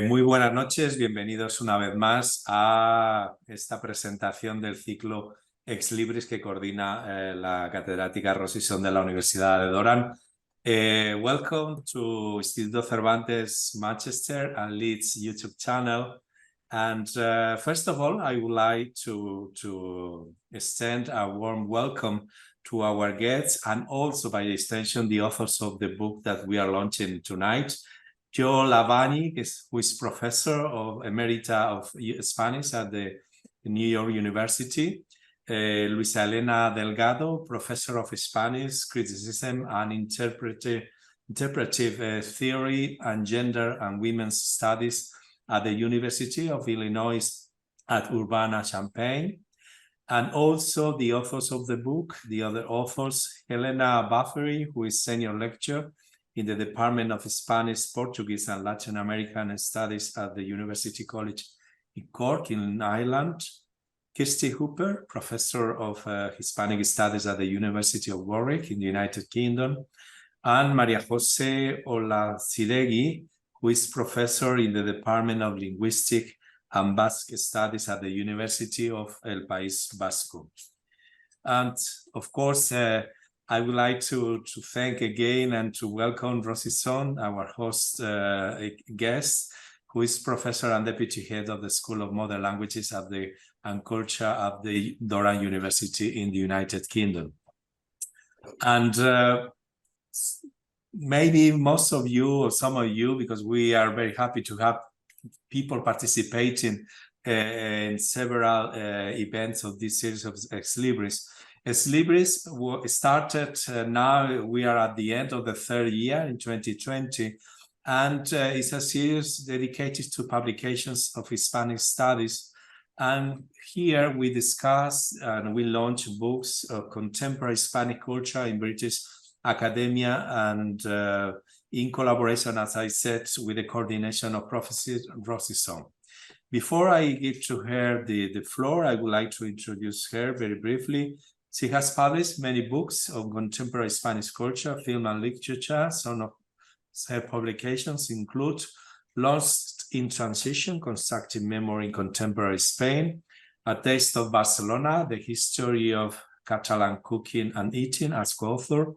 Muy buenas noches, bienvenidos una vez más a esta presentación del ciclo Ex Libris que coordina la catedrática Rosi de la Universidad de Durham. Welcome to Instituto Cervantes Manchester and Leeds YouTube channel. And first of all, I would like to extend a warm welcome to our guests and also by extension the authors of the book that we are launching tonight. Labanyi, who is professor of Emerita of Spanish at the New York University. Luisa Elena Delgado, professor of Spanish, criticism and interpretive theory and gender and women's studies at the University of Illinois at Urbana-Champaign. And also the authors of the book, the other authors, Helena Buffery, who is senior lecturer in the Department of Spanish, Portuguese, and Latin American Studies at the University College in Cork in Ireland. Kirsty, professor of Hispanic Studies at the University of Warwick in the United Kingdom. And María José Olaziregi, who is professor in the Department of Linguistic and Basque Studies at the University of El País Vasco. And of course, I would like to thank again and to welcome Rosi, our host guest, who is professor and deputy head of the School of Modern Languages and Culture at the Durham University in the United Kingdom. And maybe most of you or some of you, because we are very happy to have people participating in several events of this series of Ex Libris. Ex Libris started, now we are at the end of the third year in 2020, and it's a series dedicated to publications of Hispanic studies. And here we discuss and we launch books of contemporary Hispanic culture in British academia and in collaboration, as I said, with the coordination of Professor Rosi. Before I give to her the floor, I would like to introduce her very briefly. She has published many books on contemporary Spanish culture, film, and literature. Some of her publications include Lost in Transition, Constructing Memory in Contemporary Spain, A Taste of Barcelona, The History of Catalan Cooking and Eating as co-author,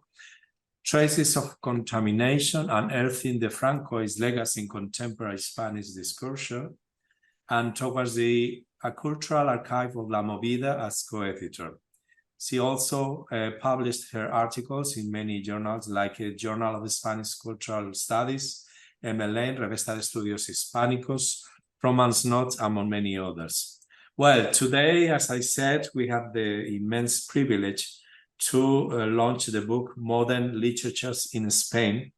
Traces of Contamination, Unearthing the Francoist Legacy in Contemporary Spanish Discourse, and Towards a Cultural Archive of La Movida as co-editor. She also published her articles in many journals like a Journal of Spanish Cultural Studies, MLN, Revista de Estudios Hispánicos, Romance Notes, among many others. Well, today, as I said, we have the immense privilege to launch the book Modern Literatures in Spain,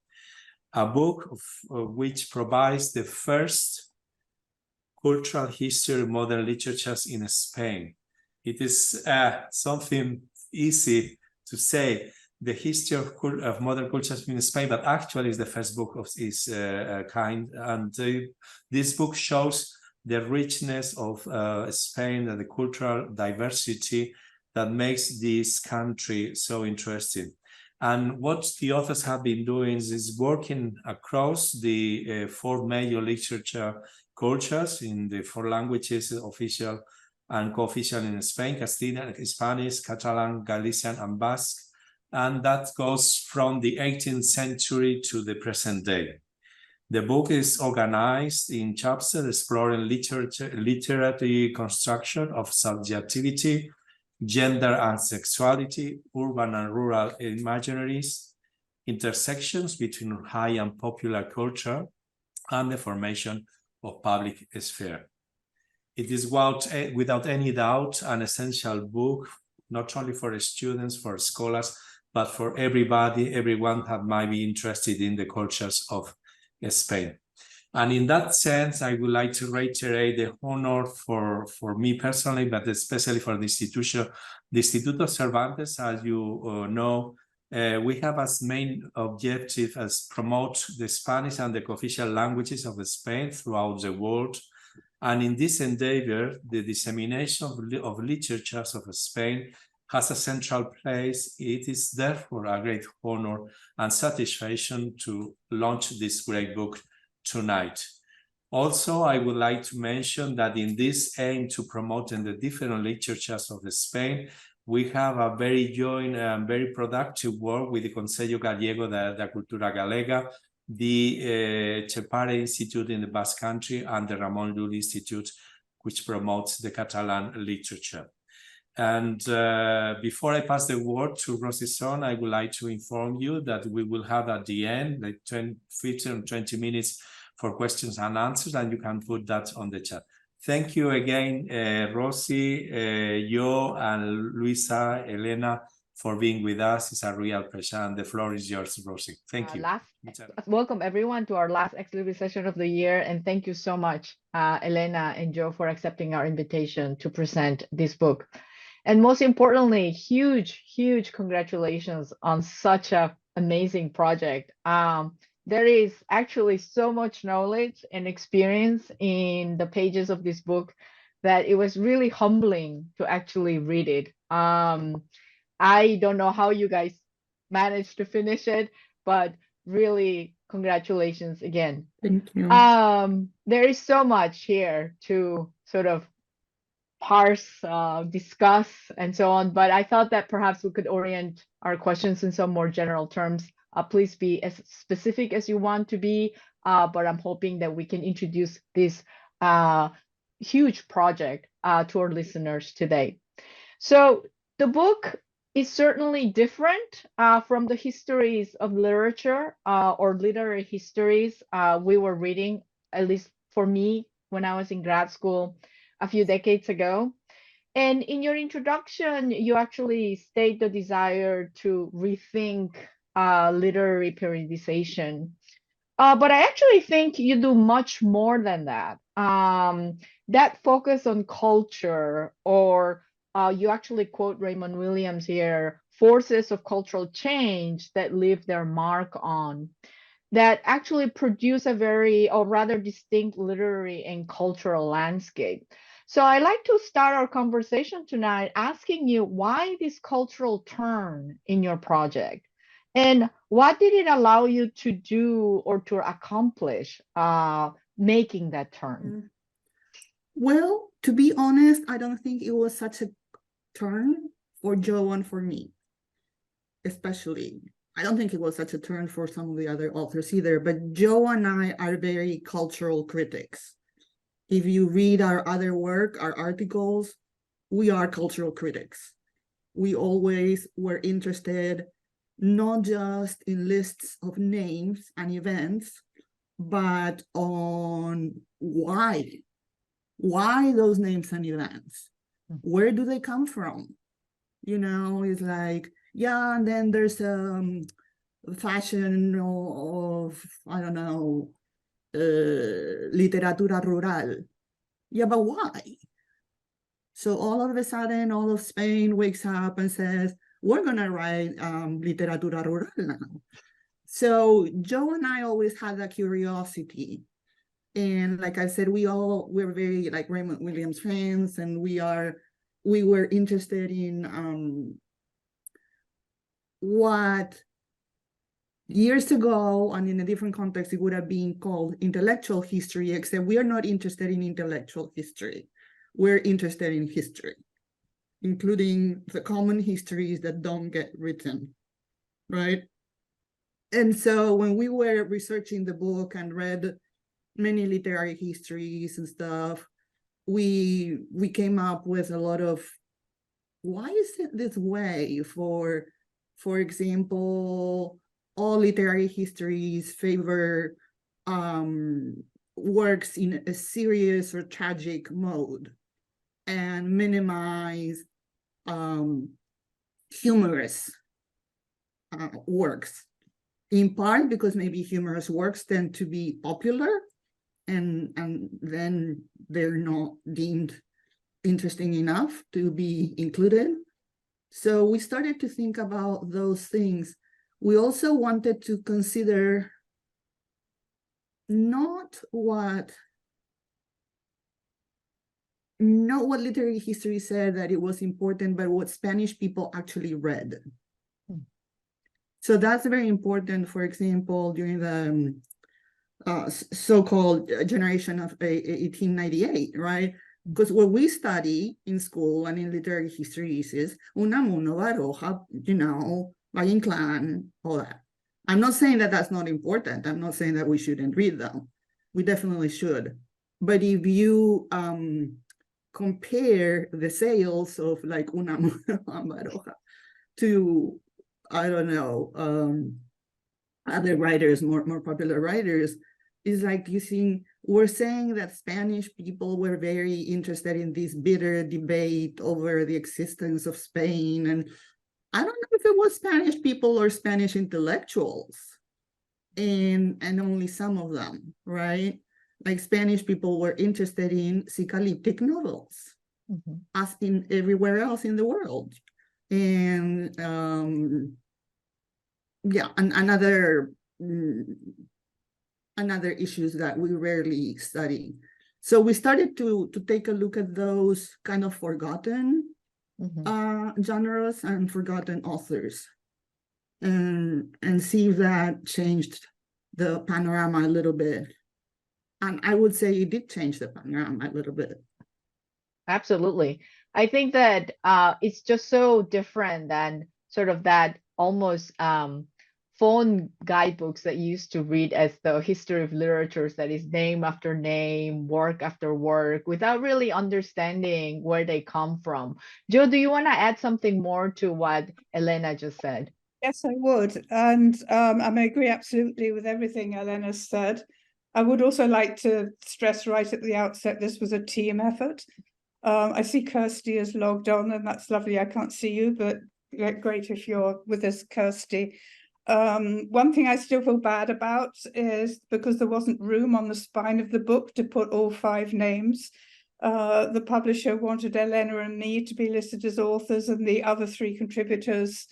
a book which provides the first cultural history of modern literatures in Spain. It is something easy to say, the history of modern cultures in Spain, but actually is the first book of its kind. And this book shows the richness of Spain and the cultural diversity that makes this country so interesting. And what the authors have been doing is working across the four major literature cultures in the four languages, official and co-official in Spain: Castilian, Spanish, Catalan, Galician, and Basque. And that goes from the 18th century to the present day. The book is organized in chapters exploring literary construction of subjectivity, gender and sexuality, urban and rural imaginaries, intersections between high and popular culture, and the formation of public sphere. It is without any doubt an essential book, not only for students, for scholars, but for everyone that might be interested in the cultures of Spain. And in that sense, I would like to reiterate the honor for me personally, but especially for the institution. The Instituto Cervantes, as you know, we have as main objective as promote the Spanish and the official languages of Spain throughout the world. And in this endeavor, the dissemination of literatures of Spain has a central place. It is therefore a great honor and satisfaction to launch this great book tonight. Also, I would like to mention that in this aim to promoting the different literatures of Spain, we have a very joint and very productive work with the Consejo Gallego de Cultura Galega, the Chepare Institute in the Basque Country, and the Ramon Llull Institute, which promotes the Catalan literature. And before I pass the word to Rosi's son, I would like to inform you that we will have at the end, like 15 or 20 minutes for questions and answers, and you can put that on the chat. Thank you again, Rosi, yo, and Luisa, Elena, for being with us. It's a real pleasure, and the floor is yours, Rosi. Thank you. Welcome everyone to our last Ex Libris session of the year, and thank you so much, Elena and Joe, for accepting our invitation to present this book. And most importantly, huge congratulations on such an amazing project. There is actually so much knowledge and experience in the pages of this book that it was really humbling to actually read it. I don't know how you guys managed to finish it, but really congratulations again. Thank you. There is so much here to sort of parse, discuss, and so on, but I thought that perhaps we could orient our questions in some more general terms. Please be as specific as you want to be, but I'm hoping that we can introduce this huge project to our listeners today. So the book is certainly different from the histories of literature or literary histories we were reading, at least for me, when I was in grad school a few decades ago. And in your introduction, you actually state the desire to rethink literary periodization. But I actually think you do much more than that. That focus on culture, or you actually quote Raymond Williams here, forces of cultural change that leave their mark on, that actually produce a very, or rather distinct literary and cultural landscape. So I'd like to start our conversation tonight asking you why this cultural turn in your project, and what did it allow you to do or to accomplish making that turn? Well, to be honest, I don't think it was such a turn for Joe and for me, especially. I don't think it was such a turn for some of the other authors either, but Joe and I are very cultural critics. If you read our other work, our articles, we are cultural critics. We always were interested not just in lists of names and events, but on why those names and events. Where do they come from? You know, it's like, yeah, and then there's fashion of, I don't know, literatura rural. Yeah, but why? So all of a sudden, all of Spain wakes up and says, we're going to write literatura rural now. So Joe and I always had that curiosity. And like I said, we're very like Raymond Williams fans, and we were interested in what years ago, and in a different context, it would have been called intellectual history, except we are not interested in intellectual history. We're interested in history, including the common histories that don't get written, right? And so when we were researching the book and read many literary histories and stuff, we came up with a lot of, why is it this way? For example, all literary histories favor works in a serious or tragic mode and minimize humorous works, in part because maybe humorous works tend to be popular and then they're not deemed interesting enough to be included. So we started to think about those things. We also wanted to consider not what literary history said that it was important, but what Spanish people actually read. So that's very important. For example, during the so-called generation of 1898, right? Because what we study in school and in literary histories is Unamuno, Baroja, you know, Valle Inclán, all that. I'm not saying that that's not important. I'm not saying that we shouldn't read them. We definitely should. But if you compare the sales of like Unamuno and Baroja to, I don't know, other writers, more popular writers, is like we're saying that Spanish people were very interested in this bitter debate over the existence of Spain. And I don't know if it was Spanish people or Spanish intellectuals, and only some of them, right? Like Spanish people were interested in psychoanalytic novels, as in everywhere else in the world. And yeah, and another issues that we rarely study. So we started to take a look at those kind of forgotten genres and forgotten authors, and see if that changed the panorama a little bit. And I would say it did change the panorama a little bit. Absolutely. I think that it's just so different than sort of that almost phone guidebooks that you used to read as the history of literatures, that is name after name, work after work, without really understanding where they come from. Joe, do you want to add something more to what Elena just said? Yes, I would. And I agree absolutely with everything Elena said. I would also like to stress right at the outset, this was a team effort. I see Kirsty is logged on, and that's lovely. I can't see you, but great if you're with us, Kirsty. One thing I still feel bad about is because there wasn't room on the spine of the book to put all 5 names. The publisher wanted Elena and me to be listed as authors and the other 3 contributors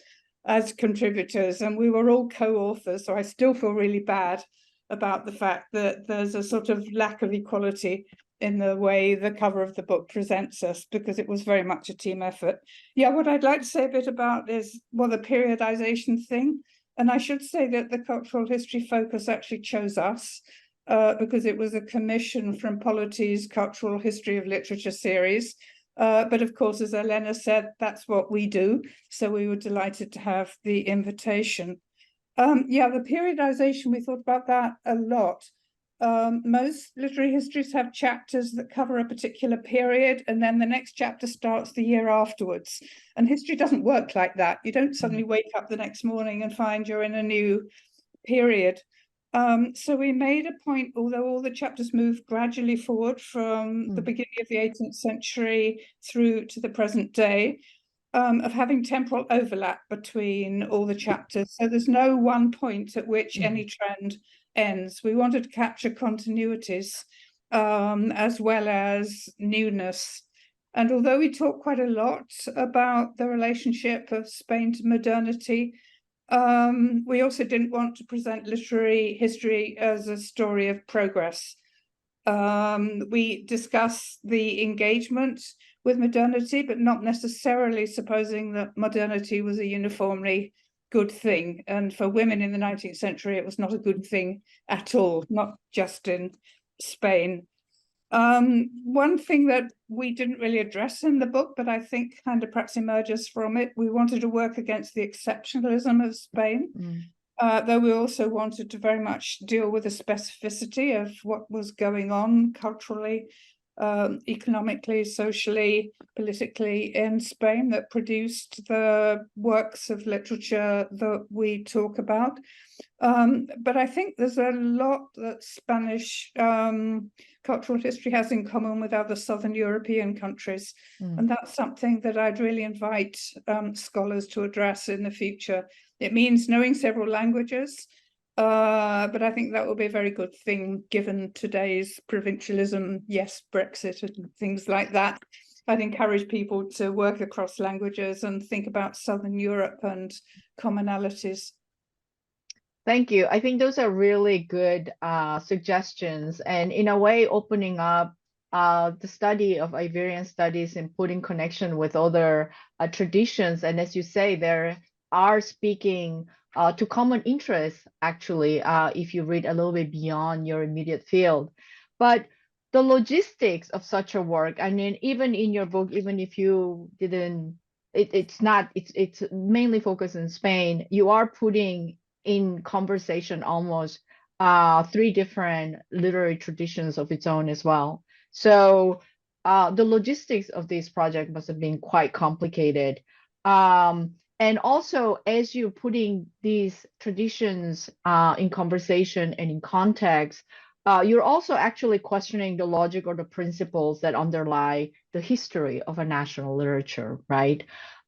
as contributors, and we were all co-authors. So I still feel really bad about the fact that there's a sort of lack of equality in the way the cover of the book presents us, because it was very much a team effort. Yeah, what I'd like to say a bit about is, well, the periodization thing. And I should say that the cultural history focus actually chose us because it was a commission from Polity's Cultural History of Literature series. But of course, as Elena said, that's what we do. So we were delighted to have the invitation. Yeah, the periodization, we thought about that a lot. Most literary histories have chapters that cover a particular period, and then the next chapter starts the year afterwards. And history doesn't work like that. You don't suddenly wake up the next morning and find you're in a new period. So we made a point, although all the chapters move gradually forward from the beginning of the 18th century through to the present day, of having temporal overlap between all the chapters. So there's no one point at which any trend ends. We wanted to capture continuities as well as newness. And although we talk quite a lot about the relationship of Spain to modernity, we also didn't want to present literary history as a story of progress. We discuss the engagement with modernity, but not necessarily supposing that modernity was a uniformly good thing. And for women in the 19th century, it was not a good thing at all, not just in Spain. One thing that we didn't really address in the book, but I think kind of perhaps emerges from it, we wanted to work against the exceptionalism of Spain, though we also wanted to very much deal with the specificity of what was going on culturally, economically, socially, politically in Spain that produced the works of literature that we talk about. But I think there's a lot that Spanish cultural history has in common with other Southern European countries. And that's something that I'd really invite scholars to address in the future. It means knowing several languages, but I think that will be a very good thing given today's provincialism, yes, Brexit and things like that. I'd encourage people to work across languages and think about Southern Europe and commonalities. Thank you. I think those are really good suggestions, and in a way opening up the study of Iberian studies and putting connection with other traditions. And as you say, there are speaking to common interests, actually, if you read a little bit beyond your immediate field. But the logistics of such a work, I mean, even in your book, even if you didn't, it's mainly focused in Spain, you are putting in conversation almost 3 different literary traditions of its own as well. So the logistics of this project must have been quite complicated. And also, as you're putting these traditions in conversation and in context, you're also actually questioning the logic or the principles that underlie the history of a national literature, right?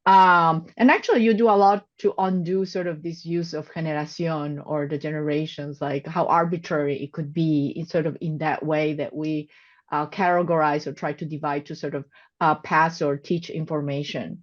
And actually, you do a lot to undo sort of this use of generación or the generations, like how arbitrary it could be in sort of in that way that we categorize or try to divide to sort of pass or teach information.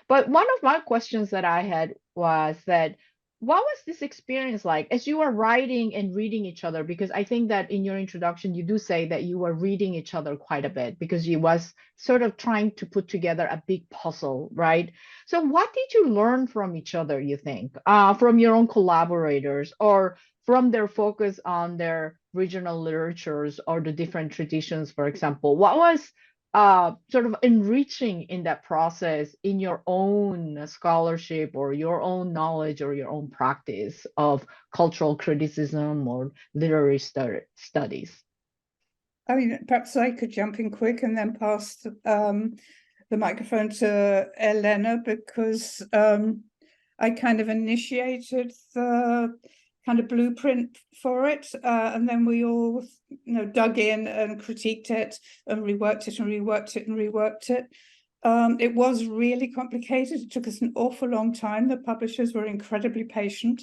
But one of my questions that I had was that, what was this experience like as you were writing and reading each other? Because I think that in your introduction, you do say that you were reading each other quite a bit because you was sort of trying to put together a big puzzle, right? So what did you learn from each other, you think, from your own collaborators or from their focus on their regional literatures or the different traditions, for example? What was sort of enriching in that process in your own scholarship or your own knowledge or your own practice of cultural criticism or literary studies? I mean, perhaps I could jump in quick and then pass the microphone to Elena, because I kind of initiated the kind of blueprint for it, and then we all, dug in and critiqued it and reworked it and reworked it and reworked it. It was really complicated. It took us an awful long time. The publishers were incredibly patient.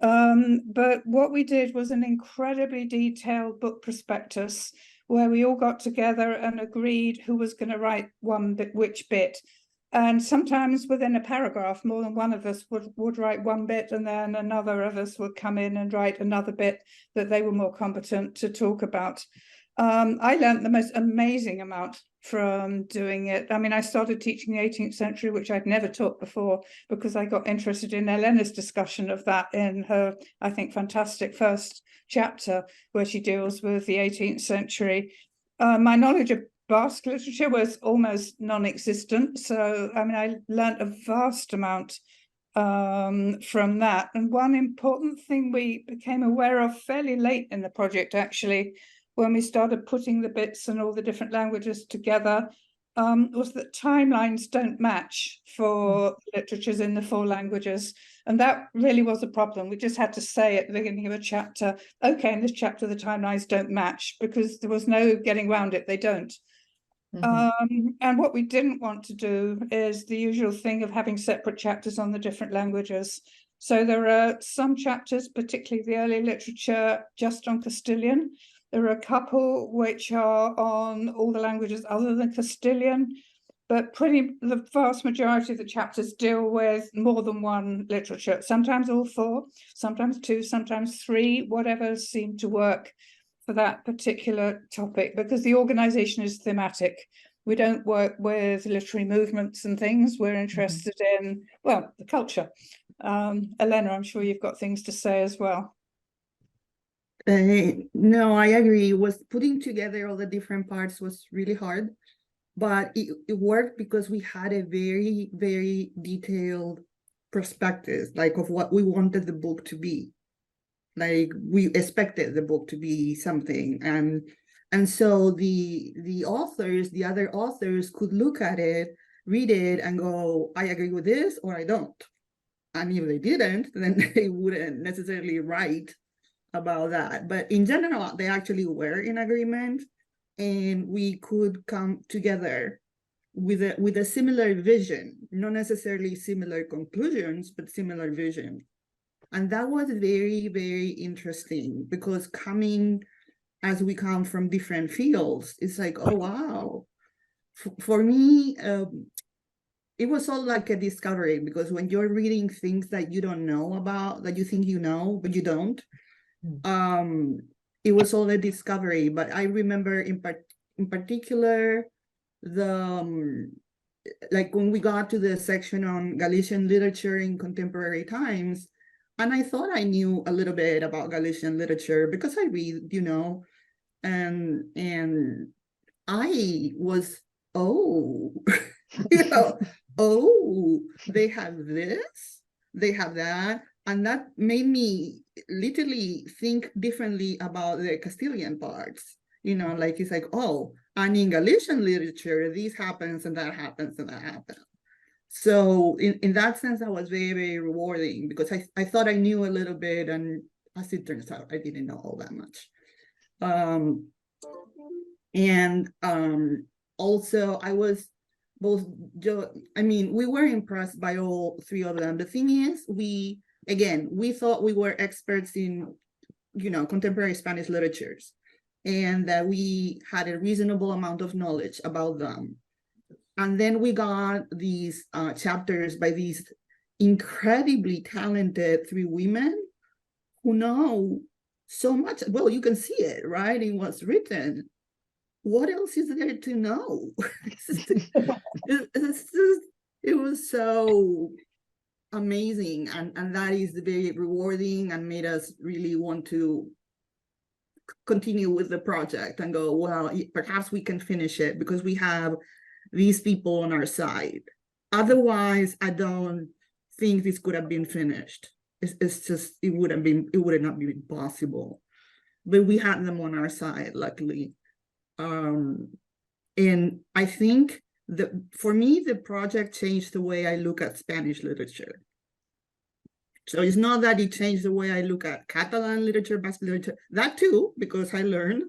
But what we did was an incredibly detailed book prospectus where we all got together and agreed who was going to write which bit. And sometimes within a paragraph, more than one of us would write one bit, and then another of us would come in and write another bit that they were more competent to talk about. I learned the most amazing amount from doing it. I mean, I started teaching the 18th century, which I'd never taught before, because I got interested in Elena's discussion of that in her, I think, fantastic first chapter, where she deals with the 18th century. My knowledge of Basque literature was almost non-existent. So, I mean, I learned a vast amount from that. And one important thing we became aware of fairly late in the project, actually, when we started putting the bits and all the different languages together, was that timelines don't match for literatures in the 4 languages. And that really was a problem. We just had to say at the beginning of a chapter, okay, in this chapter, the timelines don't match, because there was no getting around it. They don't. And what we didn't want to do is the usual thing of having separate chapters on the different languages. So there are some chapters, particularly the early literature, just on Castilian. There are a couple which are on all the languages other than Castilian, but the vast majority of the chapters deal with more than one literature, sometimes all 4, sometimes 2, sometimes 3, whatever seemed to work for that particular topic, because the organization is thematic. We don't work with literary movements and things. We're interested in, well, the culture. Elena, I'm sure you've got things to say as well. No, I agree. Putting together all the different parts was really hard, but it worked because we had a very, very detailed perspective, like of what we wanted the book to be. Like we expected the book to be something, and so the other authors could look at it, read it, and go, I agree with this or I don't. And if they didn't, then they wouldn't necessarily write about that. But in general, they actually were in agreement, and we could come together with a similar vision, not necessarily similar conclusions, but similar vision. And that was very, very interesting, because as we come from different fields, it's like, oh, wow. For me, it was all like a discovery, because when you're reading things that you don't know about, that you think you know, but you don't, it was all a discovery. But I remember in particular, like when we got to the section on Galician literature in contemporary times, And I thought I knew a little bit about Galician literature because I read, and I was, oh, oh, they have this, they have that. And that made me literally think differently about the Castilian parts, like it's like, oh, and in Galician literature, this happens and that happens and that happens. So in that sense, that was very, very rewarding because I thought I knew a little bit, and as it turns out, I didn't know all that much. Also, I was both, we were impressed by all three of them. The thing is, we thought we were experts in, contemporary Spanish literatures, and that we had a reasonable amount of knowledge about them. And then we got these chapters by these incredibly talented three women who know so much. Well, you can see it, right, in what's written. What else is there to know? It was so amazing, and that is very rewarding and made us really want to continue with the project and go, well, perhaps we can finish it because we have these people on our side. Otherwise, I don't think this could have been finished. It's just, it would not be possible. But we had them on our side, luckily. And I think for me, the project changed the way I look at Spanish literature. So it's not that it changed the way I look at Catalan literature, Basque literature, that too, because I learned,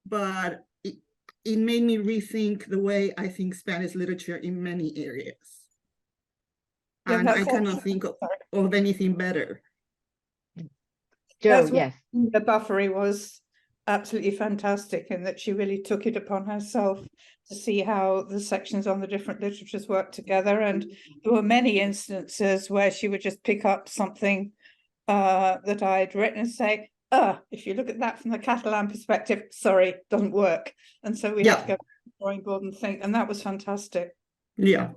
but it made me rethink the way I think Spanish literature in many areas. Yeah, and I cannot think of anything better. Joe, yes. The Buffery was absolutely fantastic in that she really took it upon herself to see how the sections on the different literatures work together. And there were many instances where she would just pick up something that I'd written and say, if you look at that from the Catalan perspective, sorry, doesn't work. And so we had to go to the drawing board and think, and that was fantastic. Yeah.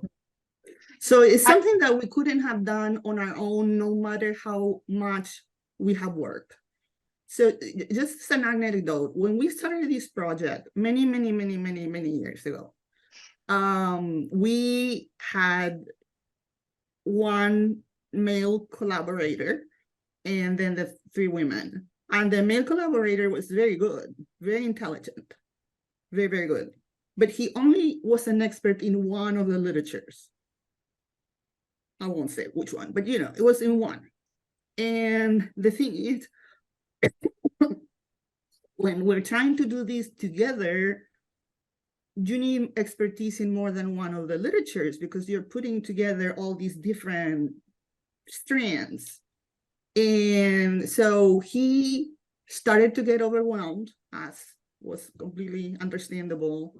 So it's something that we couldn't have done on our own, no matter how much we have worked. So just an anecdote, when we started this project many years ago, we had one male collaborator and then the three women. And the male collaborator was very good, very intelligent, very, very good. But he only was an expert in one of the literatures. I won't say which one, but it was in one. And the thing is, when we're trying to do this together, you need expertise in more than one of the literatures because you're putting together all these different strands. And so he started to get overwhelmed, as was completely understandable.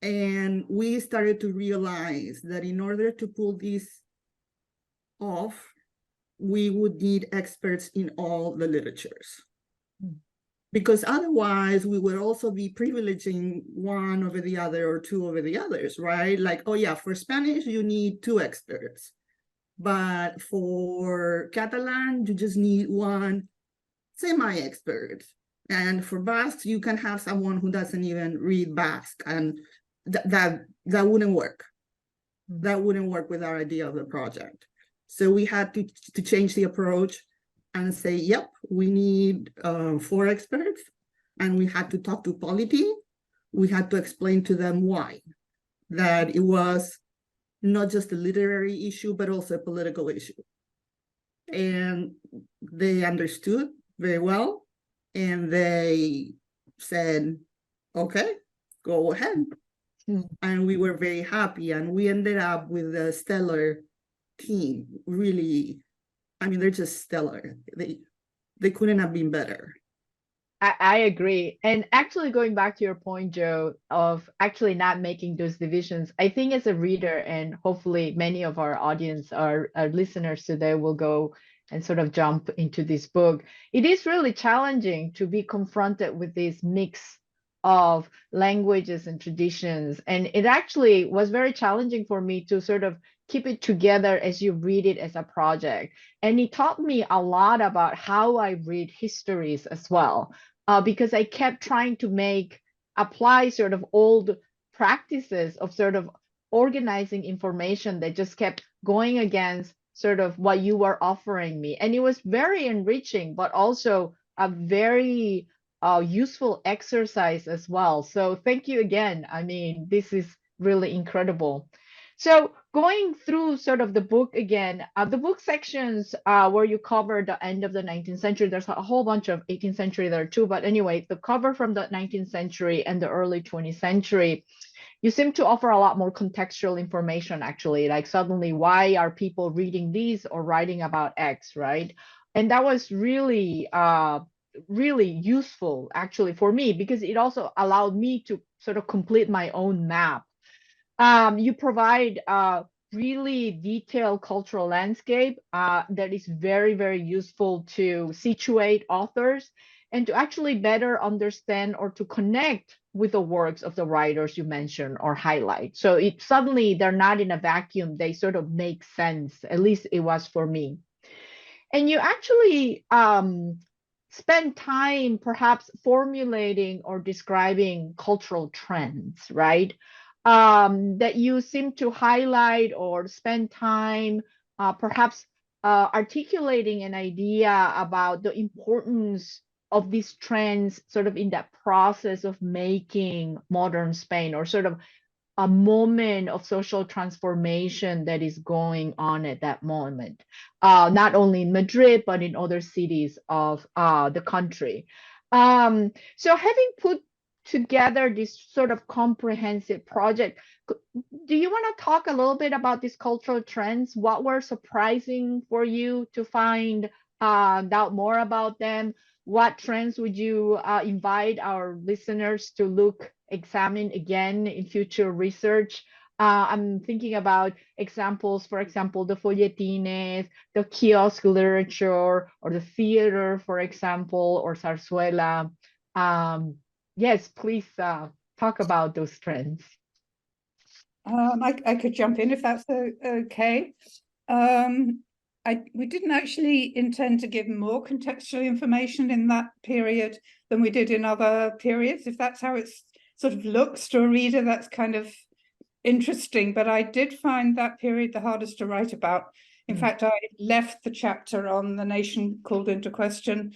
And we started to realize that in order to pull this off, we would need experts in all the literatures. Because otherwise we would also be privileging one over the other or two over the others, right? Like, oh yeah, for Spanish, you need two experts. But for Catalan, you just need one semi-expert. And for Basque, you can have someone who doesn't even read Basque, and that wouldn't work. That wouldn't work with our idea of the project. So we had to change the approach and say, yep, we need 4 experts, and we had to talk to Polity. We had to explain to them why, that it was not just a literary issue, but also a political issue. And they understood very well, and they said, okay, go ahead. And we were very happy, and we ended up with a stellar team, really. I mean, they're just stellar. They couldn't have been better. I agree. And actually going back to your point, Joe, of actually not making those divisions, I think as a reader, and hopefully many of our audience, our listeners today will go and sort of jump into this book. It is really challenging to be confronted with this mix of languages and traditions. And it actually was very challenging for me to sort of keep it together as you read it as a project. And it taught me a lot about how I read histories as well, because I kept trying to apply sort of old practices of sort of organizing information that just kept going against sort of what you were offering me. And it was very enriching, but also a very useful exercise as well. So thank you again. I mean, this is really incredible. So going through sort of the book again, the book sections where you cover the end of the 19th century, there's a whole bunch of 18th century there too. But anyway, the cover from the 19th century and the early 20th century, you seem to offer a lot more contextual information, actually, like suddenly, why are people reading these or writing about X, right? And that was really, really useful, actually, for me, because it also allowed me to sort of complete my own map. You provide a really detailed cultural landscape that is very, very useful to situate authors and to actually better understand or to connect with the works of the writers you mentioned or highlight. So it suddenly, they're not in a vacuum, they sort of make sense, at least it was for me. And you actually spend time perhaps formulating or describing cultural trends, right? That you seem to highlight or spend time perhaps articulating an idea about the importance of these trends sort of in that process of making modern Spain, or sort of a moment of social transformation that is going on at that moment, not only in Madrid, but in other cities of the country. So having put together this sort of comprehensive project, do you want to talk a little bit about these cultural trends? What were surprising for you to find out more about them? What trends would you invite our listeners to examine again in future research? I'm thinking about examples, for example, the folletines, the kiosk literature, or the theater, for example, or zarzuela. Yes, please talk about those trends. I could jump in if that's okay. We didn't actually intend to give more contextual information in that period than we did in other periods. If that's how it sort of looks to a reader, that's kind of interesting. But I did find that period the hardest to write about. In fact, I left the chapter on the nation called into question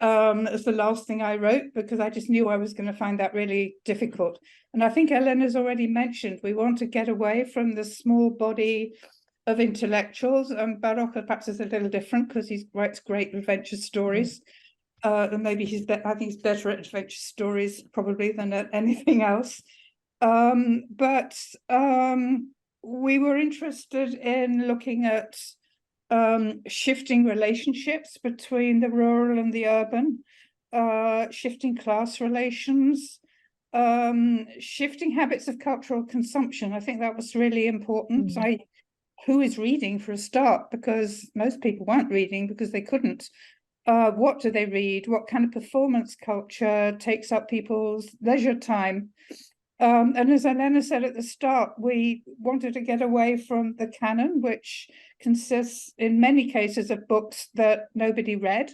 as the last thing I wrote, because I just knew I was going to find that really difficult. And I think Elena's already mentioned, we want to get away from the small body of intellectuals. Barroca perhaps is a little different because he writes great adventure stories. And maybe I think he's better at adventure stories probably than at anything else. But we were interested in looking at shifting relationships between the rural and the urban, shifting class relations, shifting habits of cultural consumption. I think that was really important. Who is reading for a start? Because most people weren't reading because they couldn't. What do they read? What kind of performance culture takes up people's leisure time? And as Elena said at the start, we wanted to get away from the canon, which consists in many cases of books that nobody read.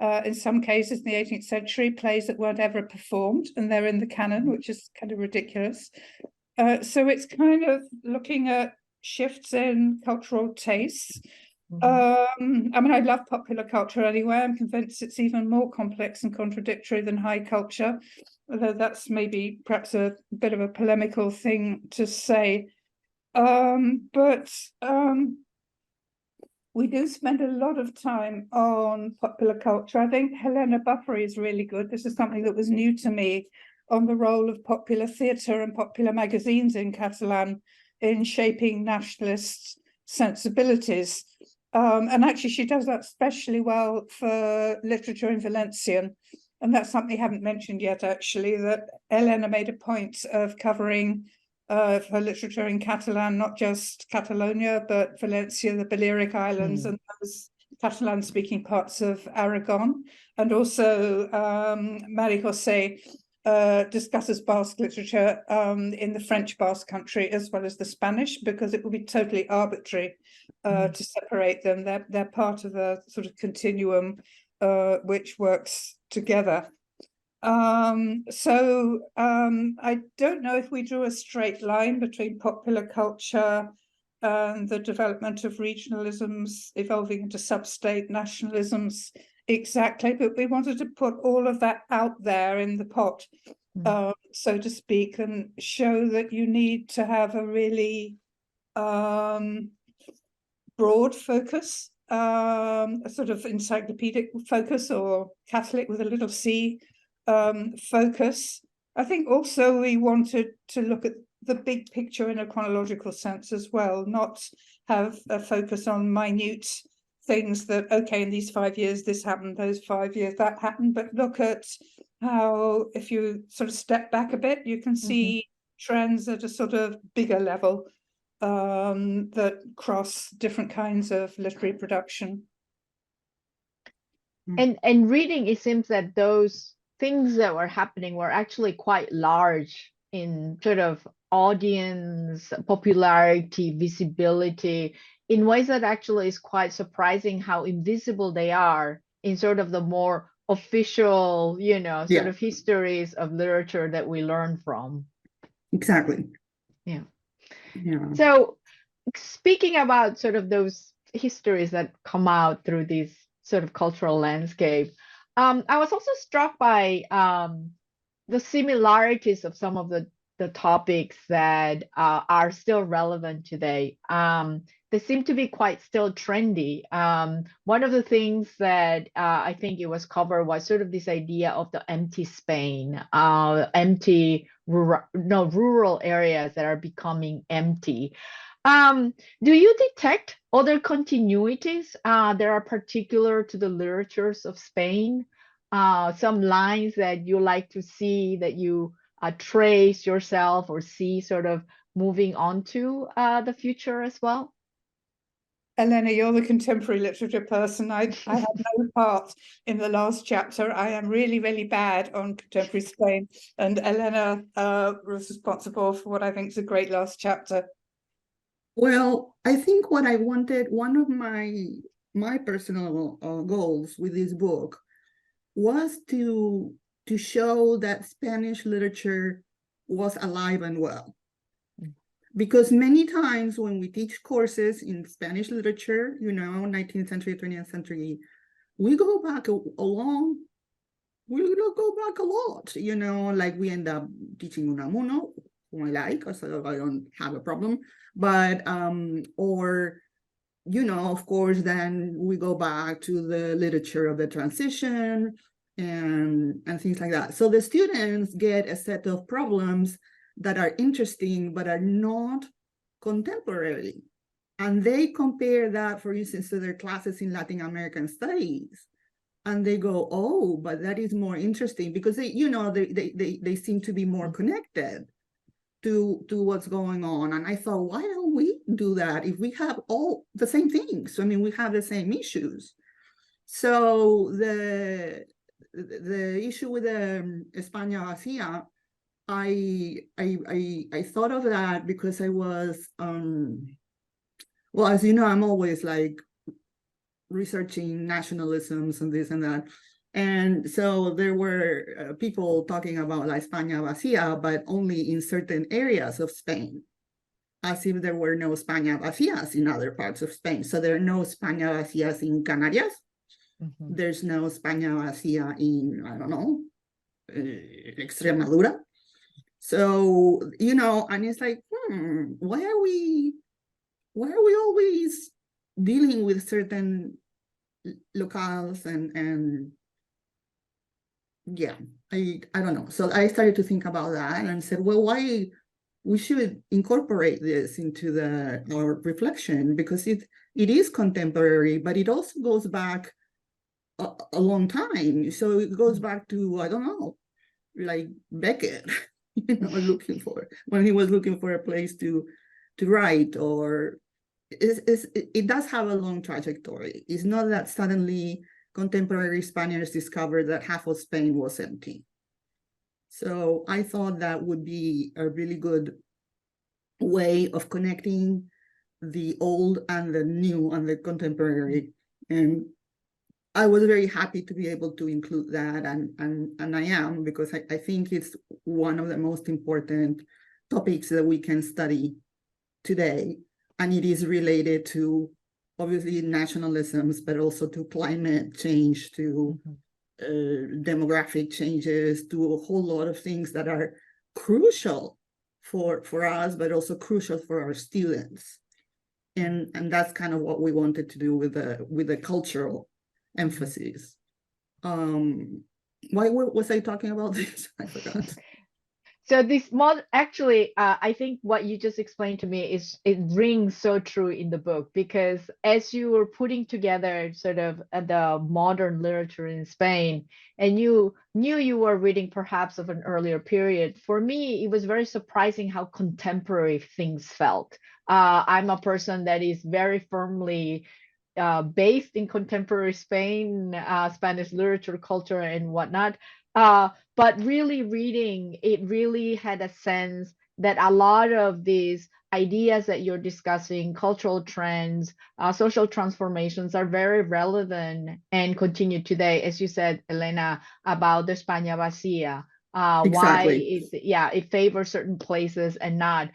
In some cases in the 18th century, plays that weren't ever performed, and they're in the canon, which is kind of ridiculous. So it's kind of looking at shifts in cultural tastes. I mean, I love popular culture anyway. I'm convinced it's even more complex and contradictory than high culture, although that's maybe perhaps a bit of a polemical thing to say. But we do spend a lot of time on popular culture. I think Helena Buffery is really good. This is something that was new to me, on the role of popular theatre and popular magazines in Catalan in shaping nationalist sensibilities. And actually she does that especially well for literature in Valencian. And that's something I haven't mentioned yet, actually, that Elena made a point of covering for literature in Catalan, not just Catalonia, but Valencia, the Balearic Islands, and those Catalan-speaking parts of Aragon. And also María José discusses Basque literature in the French Basque country as well as the Spanish, because it would be totally arbitrary to separate them. They're part of a sort of continuum which works together. I don't know if we drew a straight line between popular culture and the development of regionalisms evolving into sub-state nationalisms exactly, but we wanted to put all of that out there in the pot, so to speak, and show that you need to have a really broad focus, a sort of encyclopedic focus, or Catholic with a little c focus. I think also we wanted to look at the big picture in a chronological sense as well, not have a focus on minute things that, okay, in these 5 years this happened, those 5 years that happened, but look at how, if you sort of step back a bit, you can see trends at a sort of bigger level that cross different kinds of literary production. And reading, it seems that those things that were happening were actually quite large in sort of audience, popularity, visibility, in ways that actually is quite surprising how invisible they are in sort of the more official, you know, sort of histories of literature that we learn from. Exactly. Yeah. Yeah. So speaking about sort of those histories that come out through this sort of cultural landscape, I was also struck by the similarities of some of the topics that are still relevant today. They seem to be quite still trendy. One of the things that I think it was covered was sort of this idea of the empty Spain, empty rural areas that are becoming empty. Do you detect other continuities that are particular to the literatures of Spain? Some lines that you like to see, that you trace yourself or see sort of moving on to the future as well? Elena, you're the contemporary literature person. I had no part in the last chapter. I am really, really bad on contemporary Spain. And Elena was responsible for what I think is a great last chapter. Well, I think what I wanted, one of my personal goals with this book was to show that Spanish literature was alive and well. Because many times when we teach courses in Spanish literature, you know, 19th century, 20th century, we go back we don't go back a lot, you know, like we end up teaching Unamuno, who I like, so I don't have a problem. But, or, you know, of course, then we go back to the literature of the transition and things like that. So the students get a set of problems that are interesting, but are not contemporary. And they compare that, for instance, to their classes in Latin American studies. And they go, oh, but that is more interesting because they, you know, they seem to be more connected to what's going on. And I thought, why don't we do that if we have all the same things? I mean, we have the same issues. So the issue with the España Vacía, I thought of that because I was, well, as you know, I'm always like researching nationalisms and this and that. And so there were people talking about La España Vacía, but only in certain areas of Spain, as if there were no España Vacías in other parts of Spain. So there are no España Vacías in Canarias. There's no España Vacía in, I don't know, Extremadura. So, you know, and it's like, why are we always dealing with certain locales and yeah, I don't know. So I started to think about that and said, well, why we should incorporate this into our reflection, because it is contemporary, but it also goes back a long time. So it goes back to, I don't know, like Beckett, you know, when he was looking for a place to write, or it does have a long trajectory. It's not that suddenly contemporary Spaniards discovered that half of Spain was empty. So I thought that would be a really good way of connecting the old and the new and the contemporary. And I was very happy to be able to include that, and I am, because I think it's one of the most important topics that we can study today. And it is related to, obviously, nationalisms, but also to climate change, to demographic changes, to a whole lot of things that are crucial for us, but also crucial for our students. And that's kind of what we wanted to do with the cultural emphasis. Why was I talking about this? I forgot. So this mod actually, I think what you just explained to me it rings so true in the book, because as you were putting together sort of the modern literature in Spain, and you knew you were reading perhaps of an earlier period, for me, it was very surprising how contemporary things felt. I'm a person that is very firmly based in contemporary Spain, Spanish literature, culture, and whatnot. But really reading, it really had a sense that a lot of these ideas that you're discussing, cultural trends, social transformations, are very relevant and continue today. As you said, Elena, about the España vacía, Exactly. why it favors certain places and not.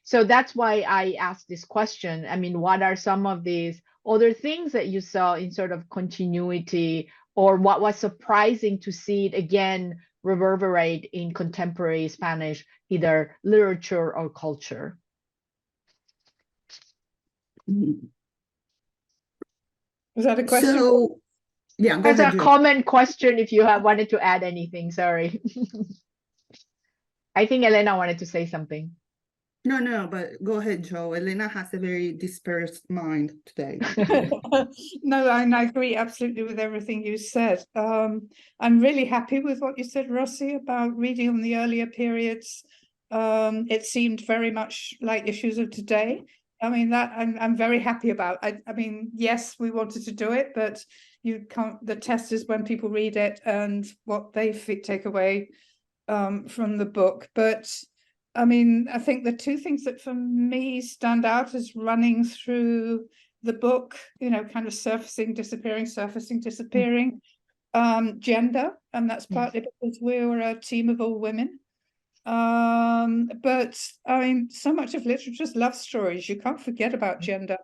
So that's why I asked this question. I mean, what are some of these other things that you saw in sort of continuity, or what was surprising to see it again reverberate in contemporary Spanish, either literature or culture? Was that a question? So, yeah, go As ahead, a Jill. comment question, if you have wanted to add anything, sorry. I think Elena wanted to say something. No, but go ahead, Joe. Elena has a very dispersed mind today. No, I agree absolutely with everything you said. I'm really happy with what you said, Rosi, about reading on the earlier periods. It seemed very much like issues of today. I mean, that I'm very happy about. I mean, yes, we wanted to do it, but you can't. The test is when people read it and what they take away from the book. But I mean, I think the two things that for me stand out as running through the book, you know, kind of surfacing, disappearing, gender, and that's partly because we were a team of all women. But I mean, so much of literature is love stories. You can't forget about gender.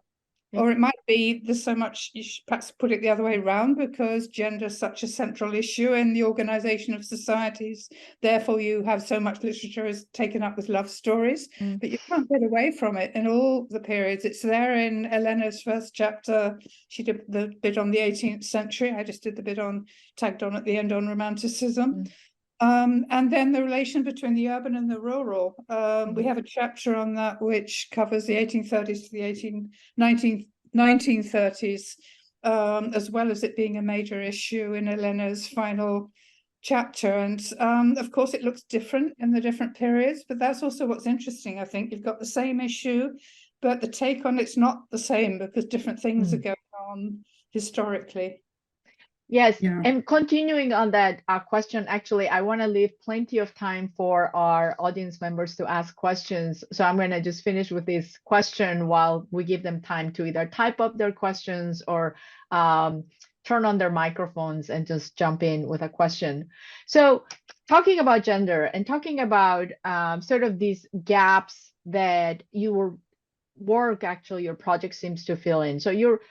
Or it might be there's so much, you should perhaps put it the other way around, because gender is such a central issue in the organization of societies. Therefore, you have so much literature is taken up with love stories, but you can't get away from it in all the periods. It's there in Elena's first chapter. She did the bit on the 18th century. I just did the bit tagged on at the end on romanticism. And then the relation between the urban and the rural. We have a chapter on that which covers the 1830s to the 1930s, as well as it being a major issue in Elena's final chapter. And of course, it looks different in the different periods, but that's also what's interesting. I think you've got the same issue, but the take on it's not the same, because different things are going on historically. Yes, and continuing on that question, actually, I want to leave plenty of time for our audience members to ask questions. So I'm going to just finish with this question while we give them time to either type up their questions or turn on their microphones and just jump in with a question. So talking about gender and talking about sort of these gaps that your project seems to fill in. So you're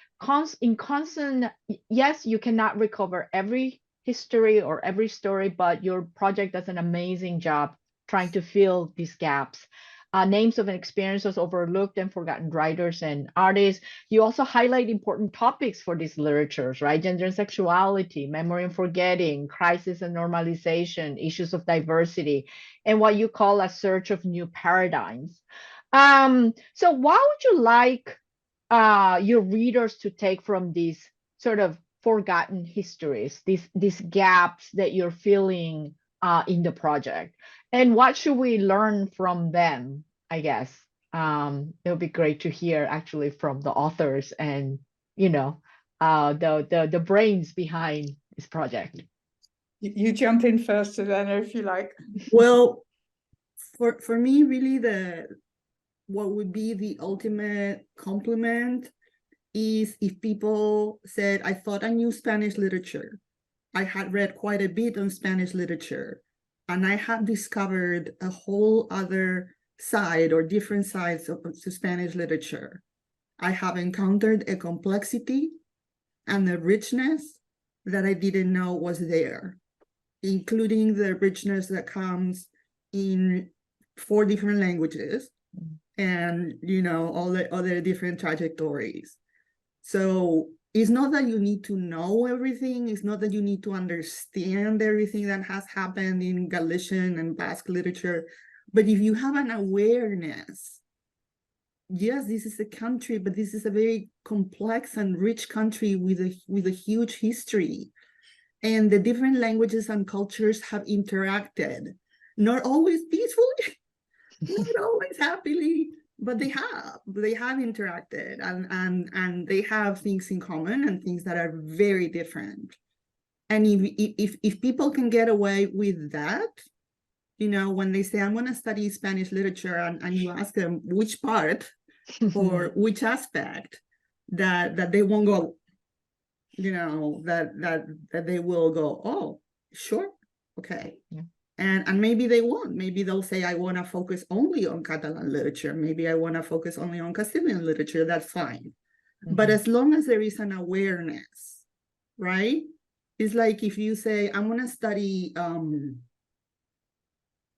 in constant, yes, you cannot recover every history or every story, but your project does an amazing job trying to fill these gaps. Names of experiences overlooked and forgotten writers and artists. You also highlight important topics for these literatures, right? Gender and sexuality, memory and forgetting, crisis and normalization, issues of diversity, and what you call a search of new paradigms. So what would you like your readers to take from these sort of forgotten histories, these gaps that you're filling in the project? And what should we learn from them, I guess? It would be great to hear actually from the authors and, you know, the brains behind this project. You jump in first, Elena, if you like. Well, for me, really, what would be the ultimate compliment is if people said, I thought I knew Spanish literature. I had read quite a bit on Spanish literature, and I have discovered a whole other side or different sides of Spanish literature. I have encountered a complexity and a richness that I didn't know was there, including the richness that comes in 4 different languages and, you know, all the other different trajectories. So it's not that you need to know everything. It's not that you need to understand everything that has happened in Galician and Basque literature. But if you have an awareness, yes, this is a country, but this is a very complex and rich country with a huge history. And the different languages and cultures have interacted, not always peacefully, not always happily, but they have interacted, and they have things in common and things that are very different. And if people can get away with that, you know, when they say, I'm going to study Spanish literature, and you ask them which part or which aspect, that they won't go, you know, that they will go, oh, sure, okay. Yeah. And maybe they won't. Maybe they'll say, I want to focus only on Catalan literature. Maybe I want to focus only on Castilian literature. That's fine. But as long as there is an awareness, right? It's like if you say, I'm going to study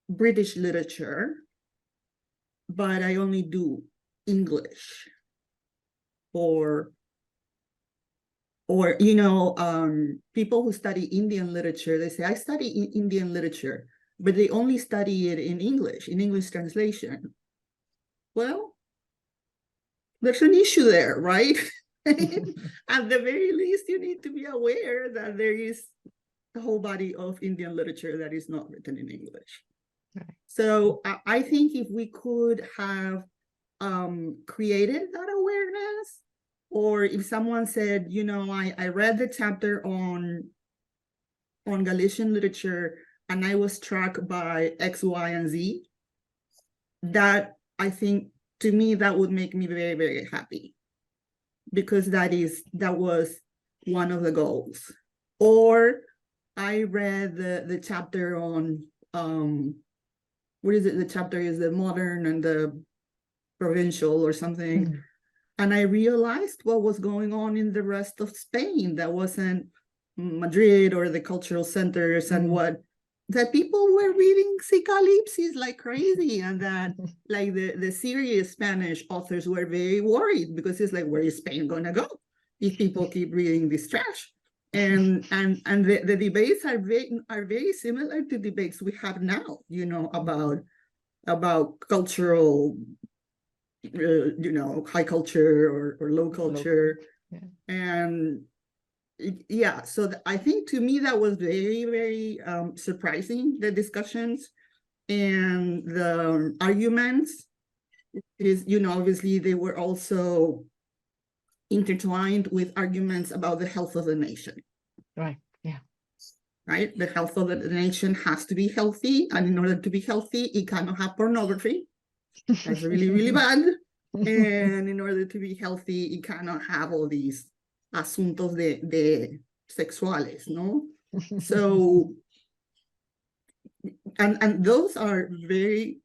British literature, but I only do English, or you know, people who study Indian literature, they say, I study Indian literature, but they only study it in English translation. Well, there's an issue there, right? At the very least, you need to be aware that there is a whole body of Indian literature that is not written in English. Right. So I think if we could have created that awareness, or if someone said, you know, I read the chapter on Galician literature and I was struck by X, Y, and Z, that I think, to me, that would make me very, very happy, because that was one of the goals. Or I read the chapter on what is it? The chapter is the modern and the provincial or something. And I realized what was going on in the rest of Spain that wasn't Madrid or the cultural centers, and that people were reading Cicalipsis like crazy, and that like the serious Spanish authors were very worried, because it's like, where is Spain gonna go if people keep reading this trash? And the debates are very similar to debates we have now, you know, about cultural, you know, high culture or low culture. Yeah. And yeah, so I think, to me, that was very, very surprising, the discussions and the arguments. Is, you know, obviously they were also intertwined with arguments about the health of the nation. Right. Yeah. Right? The health of the nation has to be healthy, and in order to be healthy, it cannot have pornography. That's really, really bad. And in order to be healthy, it cannot have all these asuntos de sexuales, no? So, and those are very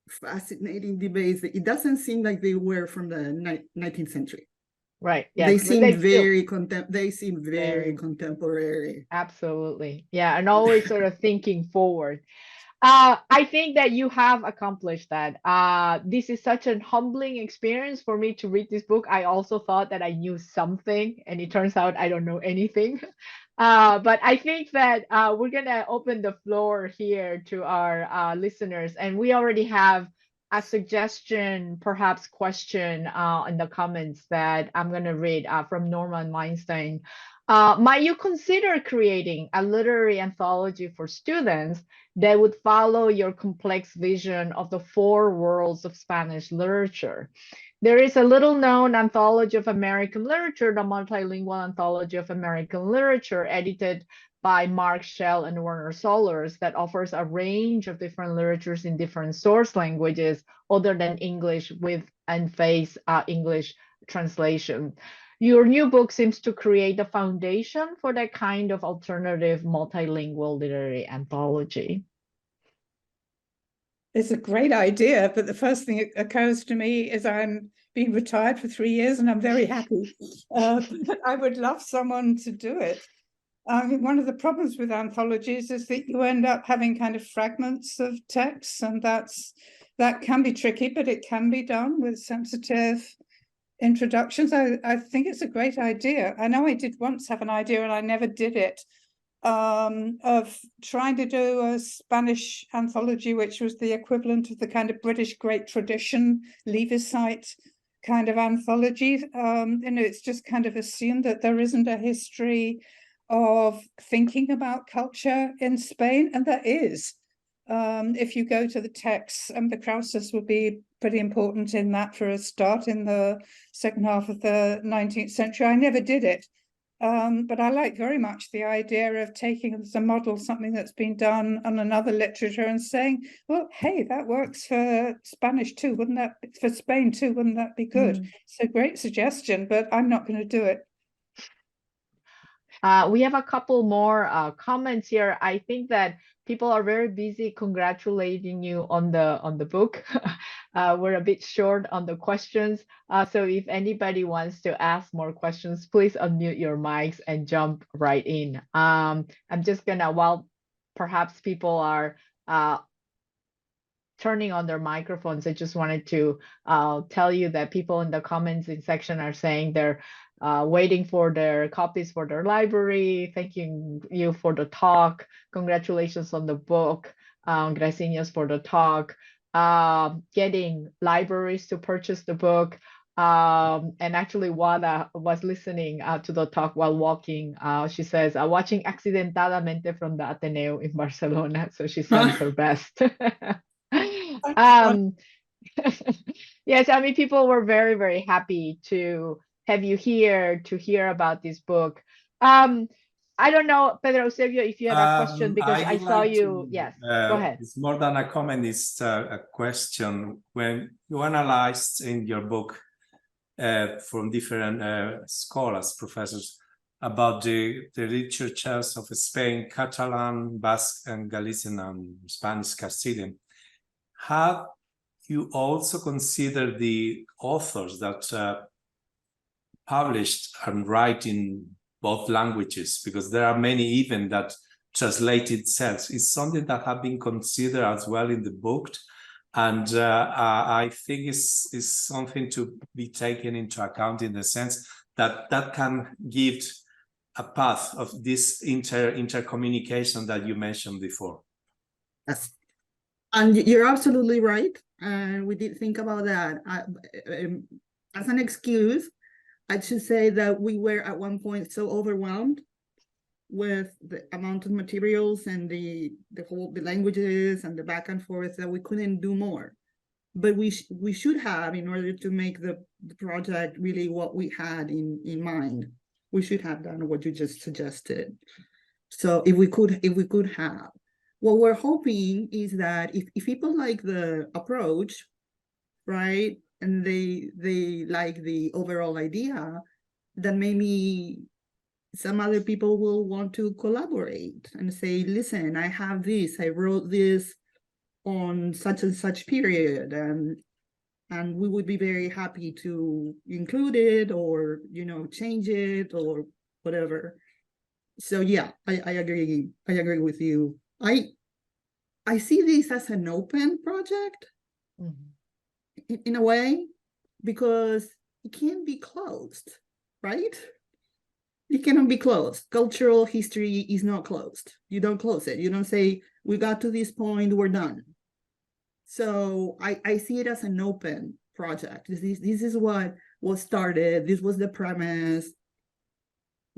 fascinating debates. It doesn't seem like they were from the 19th century. Right. Yeah. They seem very very contemporary. Absolutely. Yeah. And always sort of thinking forward. I think that you have accomplished that. This is such a humbling experience for me to read this book. I also thought that I knew something, and it turns out I don't know anything. But I think that we're going to open the floor here to our listeners, and we already have a suggestion, perhaps question in the comments that I'm going to read from Norman Weinstein. Might you consider creating a literary anthology for students that would follow your complex vision of the 4 worlds of Spanish literature? There is a little-known anthology of American literature, the Multilingual Anthology of American Literature, edited by Mark Schell and Werner Sollers that offers a range of different literatures in different source languages other than English with and face English translation. Your new book seems to create the foundation for that kind of alternative multilingual literary anthology. It's a great idea, but the first thing that occurs to me is I'm being retired for 3 years and I'm very happy. But I would love someone to do it. I mean, one of the problems with anthologies is that you end up having kind of fragments of texts, and that can be tricky, but it can be done with sensitive introductions. I think it's a great idea. I know I did once have an idea and I never did it, of trying to do a Spanish anthology, which was the equivalent of the kind of British Great Tradition, Libris kind of anthology. It's just kind of assumed that there isn't a history of thinking about culture in Spain, and there is. If you go to the texts, and the Krauses would be pretty important in that for a start in the second half of the 19th century. I never did it. But I like very much the idea of taking as a model something that's been done on another literature and saying, well, hey, that works for Spanish too, wouldn't that, for Spain too, wouldn't that be good? It's a great suggestion, but I'm not going to do it. We have a couple more comments here. I think that people are very busy congratulating you on the book. We're a bit short on the questions. So if anybody wants to ask more questions, please unmute your mics and jump right in. I'm just gonna, while perhaps people are turning on their microphones, I just wanted to tell you that people in the comments section are saying they're waiting for their copies for their library, thanking you for the talk, congratulations on the book, gracias for the talk, getting libraries to purchase the book, and actually Wada was listening to the talk while walking. She says, watching accidentadamente from the Ateneo in Barcelona, so she sends her best. Yes, I mean, people were very, very happy to have you here to hear about this book. I don't know, Pedro Eusebio, if you have a question, because I saw like you. Yes, go ahead. It's more than a comment, it's a question. When you analyzed in your book from different scholars, professors, about the literatures of Spain, Catalan, Basque, and Galician, and Spanish, Castilian, have you also considered the authors that published and write in both languages, because there are many even that translated cells? It's something that have been considered as well in the book, and I think is something to be taken into account, in the sense that that can give a path of this intercommunication that you mentioned before. Yes, and you're absolutely right, and we did think about that. As an excuse, I should say that we were at one point so overwhelmed with the amount of materials and the languages and the back and forth that we couldn't do more. But we should have, in order to make the project really what we had in mind, we should have done what you just suggested. So if we could have, what we're hoping is that if people like the approach, right, and they like the overall idea, then maybe some other people will want to collaborate and say, listen, I have this, I wrote this on such and such period, and we would be very happy to include it, or, you know, change it or whatever. So yeah, I agree with you. I see this as an open project. Mm-hmm. In a way, because it can't be closed, right? It cannot be closed. Cultural history is not closed. You don't close it. You don't say, we got to this point, we're done. So I see it as an open project. This is what was started. This was the premise.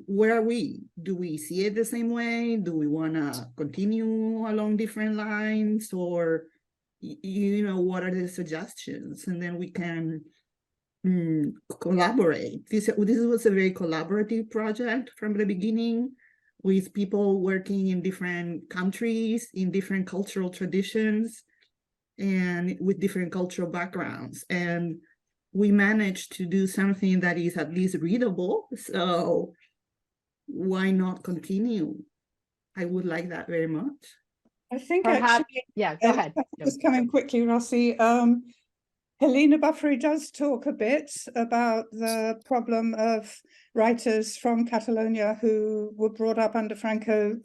Where are we? Do we see it the same way? Do we want to continue along different lines? Or, you know, what are the suggestions? And then we can collaborate. This was a very collaborative project from the beginning. with people working in different countries, in different cultural traditions, and with different cultural backgrounds. And we managed to do something that is at least readable. So why not continue? I would like that very much. I think Perhaps, actually, yeah, go ahead. just coming quickly, Rosi. Helena Buffery does talk a bit about the problem of writers from Catalonia who were brought up under Franco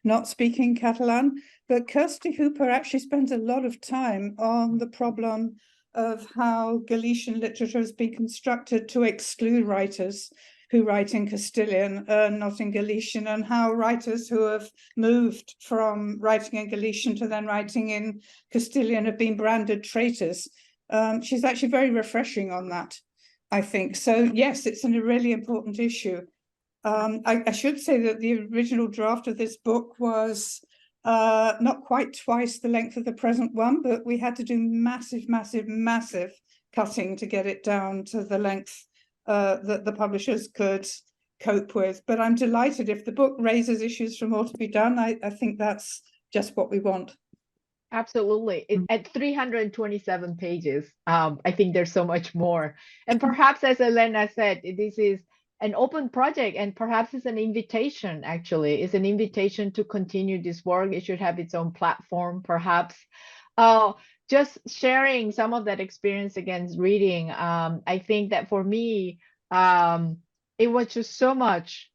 not speaking Catalan, but Kirsty Hooper actually spends a lot of time on the problem of how Galician literature has been constructed to exclude writers who write in Castilian, not in Galician, and how writers who have moved from writing in Galician to then writing in Castilian have been branded traitors. She's actually very refreshing on that, I think. So yes, it's a really important issue. I should say that the original draft of this book was not quite twice the length of the present one, but we had to do massive cutting to get it down to the length that the publishers could cope with. But I'm delighted if the book raises issues for more to be done. I think that's just what we want. Absolutely. At 327 pages, I think there's so much more. And perhaps, as Elena said, this is an open project, and perhaps it's an invitation, actually. It's an invitation to continue this work. It should have its own platform, perhaps. Just sharing some of that experience against reading, I think that for me, it was just so much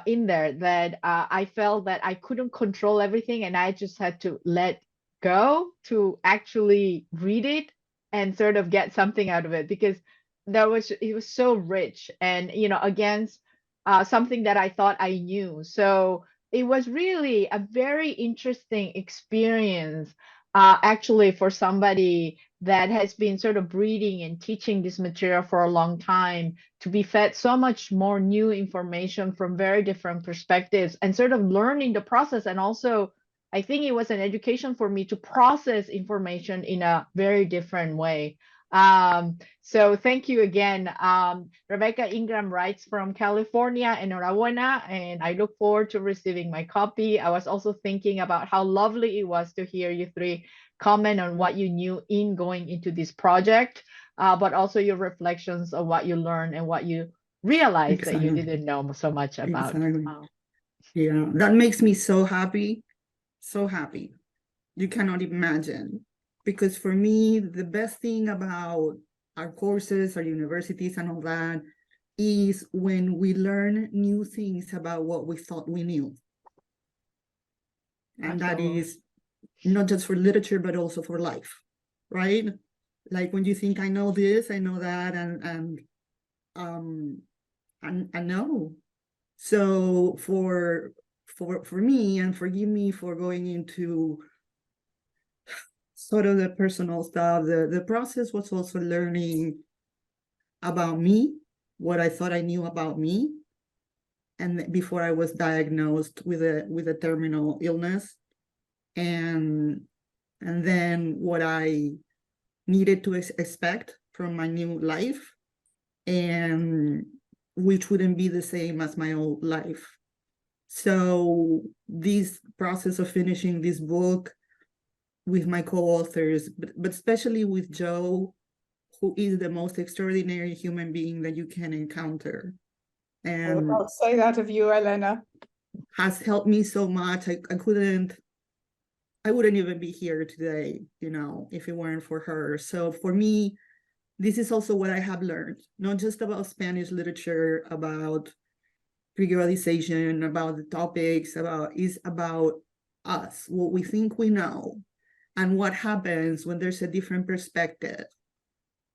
in there that I felt that I couldn't control everything, and I just had to let go to actually read it and sort of get something out of it, because it was so rich, and against something that I thought I knew. So it was really a very interesting experience, actually, for somebody that has been sort of reading and teaching this material for a long time, to be fed so much more new information from very different perspectives, and sort of learning the process. And also, I think it was an education for me to process information in a very different way. So thank you again. Rebecca Ingram writes from California, enhorabuena, and I look forward to receiving my copy. I was also thinking about how lovely it was to hear you three comment on what you knew in going into this project, but also your reflections of what you learned and what you realized that you didn't know so much about. Yeah, that makes me so happy. So happy. You cannot imagine. Because for me, the best thing about our courses, our universities and all that is when we learn new things about what we thought we knew. And that is not just for literature, but also for life, right? Like when you think, I know this, I know that, and I know. So for me, and forgive me for going into sort of the personal stuff, the process was also learning about me, what I thought I knew about me, and before I was diagnosed with a terminal illness, and then what I needed to expect from my new life, and which wouldn't be the same as my old life. So this process of finishing this book with my co-authors, but especially with Joe, who is the most extraordinary human being that you can encounter. And I'll say that of you, Elena. Has helped me so much. I wouldn't even be here today, if it weren't for her. So for me, this is also what I have learned, not just about Spanish literature, about periodization, about the topics, is about us, what we think we know, and what happens when there's a different perspective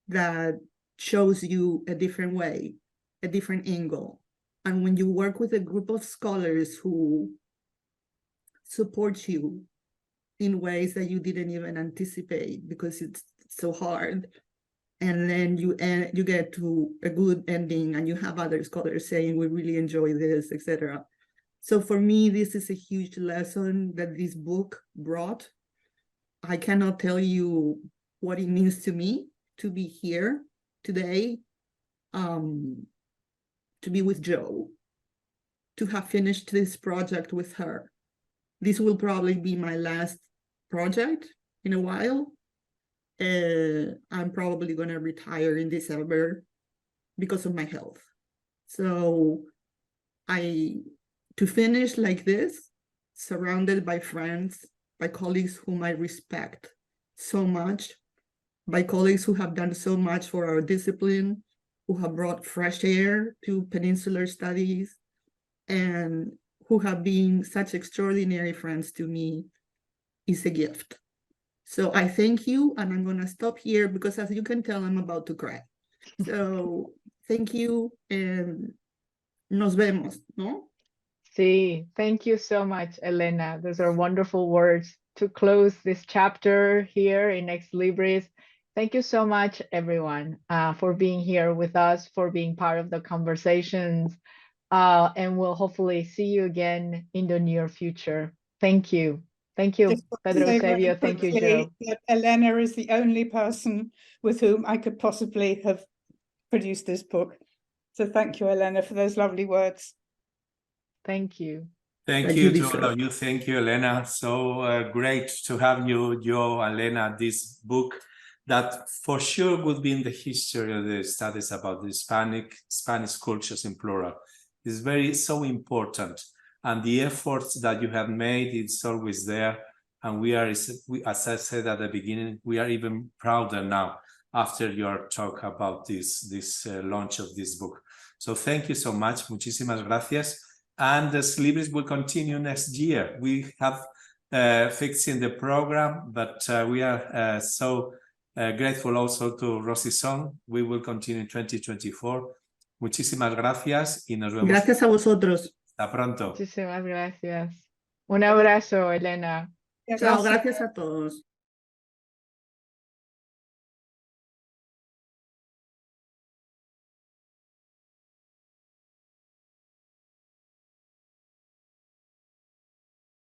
that shows you a different way, a different angle. And when you work with a group of scholars who support you in ways that you didn't even anticipate because it's so hard, and then you get to a good ending and you have other scholars saying, we really enjoy this, etc. So for me, this is a huge lesson that this book brought. I cannot tell you what it means to me to be here today, to be with Joe, to have finished this project with her. This will probably be my last project in a while. I'm probably going to retire in December because of my health. So to finish like this, surrounded by friends, by colleagues whom I respect so much, by colleagues who have done so much for our discipline, who have brought fresh air to peninsular studies, and who have been such extraordinary friends to me, is a gift. So I thank you, and I'm going to stop here because, as you can tell, I'm about to cry. So thank you, and nos vemos, ¿no? Sí, thank you so much, Elena. Those are wonderful words to close this chapter here in Ex Libris. Thank you so much, everyone, for being here with us, for being part of the conversations, and we'll hopefully see you again in the near future. Thank you. Thank you, Just want to Pedro say very Eusebio. Thank you, quickly Joe. that Elena is the only person with whom I could possibly have produced this book. So thank you, Elena, for those lovely words. Thank you. Thank you to all of you. Thank you, Elena. So great to have you, Joe, Elena, this book that for sure would be in the history of the studies about the Spanish cultures in plural. It's so important. And the efforts that you have made, it's always there. And we are, as I said at the beginning, we are even prouder now after your talk about this launch of this book. So thank you so much. Muchísimas gracias. And the Libris will continue next year. We have fixing the program, but we are so grateful also to Rosi Song. We will continue in 2024. Muchísimas gracias y nos vemos. Gracias a vosotros. Hasta pronto. Muchísimas gracias. Un abrazo, Elena. Chao, gracias a todos.